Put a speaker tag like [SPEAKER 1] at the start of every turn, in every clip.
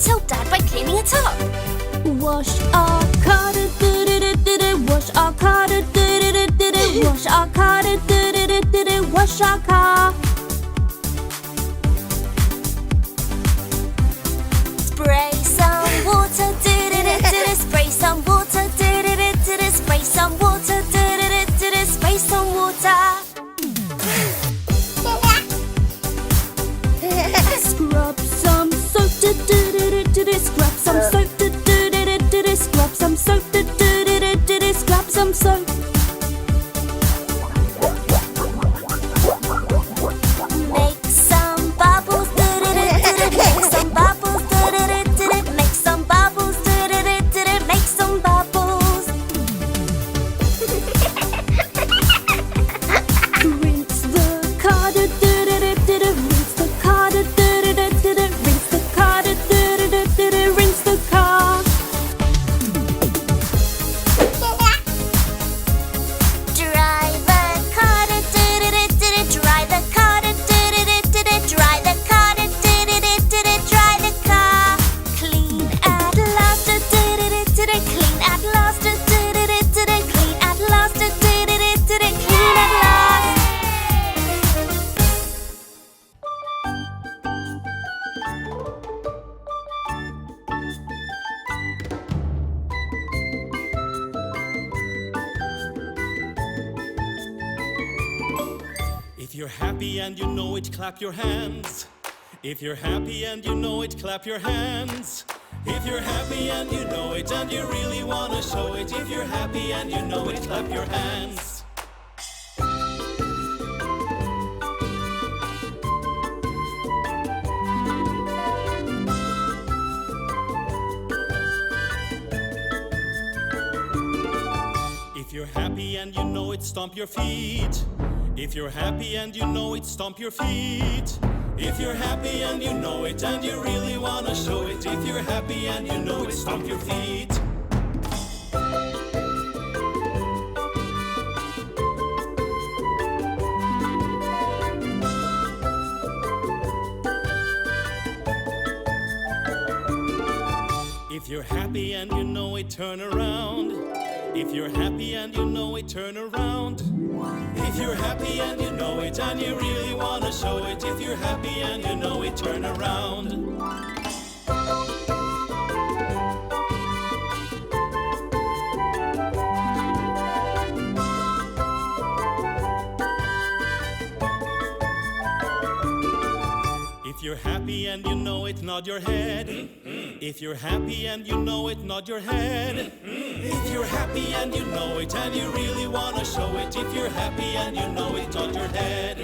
[SPEAKER 1] Tell Dad by cleaning it up.
[SPEAKER 2] Wash our car, wash our car, wash our car, wash our car.
[SPEAKER 1] Spray some water, spray some water, spray some water, spray some water.
[SPEAKER 2] Scrub some soap, scrub some soap, scrub some soap, scrub some soap.
[SPEAKER 1] Make some bubbles, make some bubbles, make some bubbles, make some bubbles.
[SPEAKER 2] Rinse the car, rinse the car, rinse the car, rinse the car.
[SPEAKER 1] Dry the car, dry the car, dry the car, dry the car. Clean at last, clean at last, clean at last, clean at last.
[SPEAKER 3] If you're happy and you know it, clap your hands. If you're happy and you know it, clap your hands. If you're happy and you know it and you really want to show it, if you're happy and you know it, clap your hands. If you're happy and you know it, stomp your feet. If you're happy and you know it, stomp your feet. If you're happy and you know it and you really want to show it, if you're happy and you know it, stomp your feet. If you're happy and you know it, turn around. If you're happy and you know it, turn around. If you're happy and you know it and you really want to show it, if you're happy and you know it, turn around. If you're happy and you know it, nod your head. If you're happy and you know it, nod your head. If you're happy and you know it and you really want to show it, if you're happy and you know it, nod your head.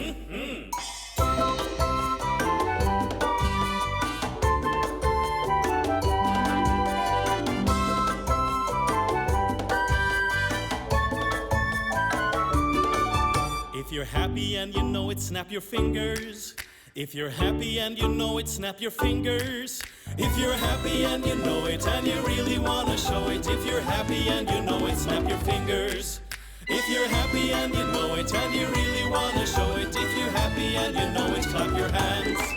[SPEAKER 3] If you're happy and you know it, snap your fingers. If you're happy and you know it, snap your fingers. If you're happy and you know it and you really want to show it, if you're happy and you know it, snap your fingers. If you're happy and you know it and you really want to show it, if you're happy and you know it, clap your hands.